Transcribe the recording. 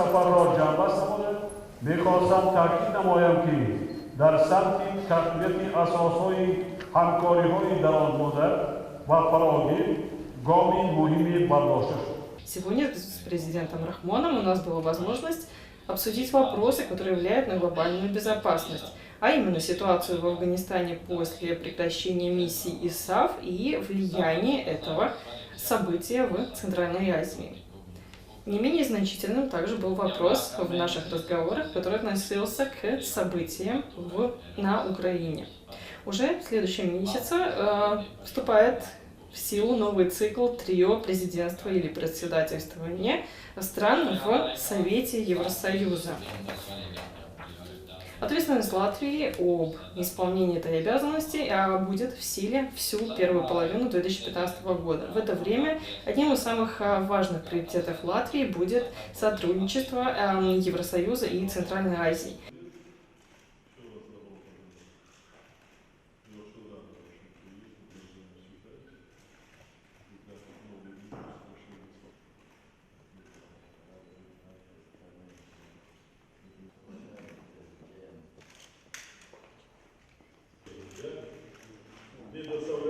سفر را جنبه سموده میخواستم تاکید نمایم که در سمت تقویت اساسهای همکاری‌های درازمدت و فراگیر گامی مهمی برداشته شد. Сегодня с президентом Рахмоном у нас была возможность обсудить вопросы, которые влияют на глобальную безопасность, а именно ситуацию в Афганистане после прекращения миссии ИСАФ и влияние этого события в Центральной Азии. Не менее значительным также был вопрос в наших разговорах, который относился к событиям на Украине. Уже в следующем месяце вступает в силу новый цикл трио президентства или председательствования стран в Совете Евросоюза. Ответственность Латвии об исполнении этой обязанности будет в силе всю первую половину 2015 года. В это время одним из самых важных приоритетов Латвии будет сотрудничество Евросоюза и Центральной Азии. Предоставляю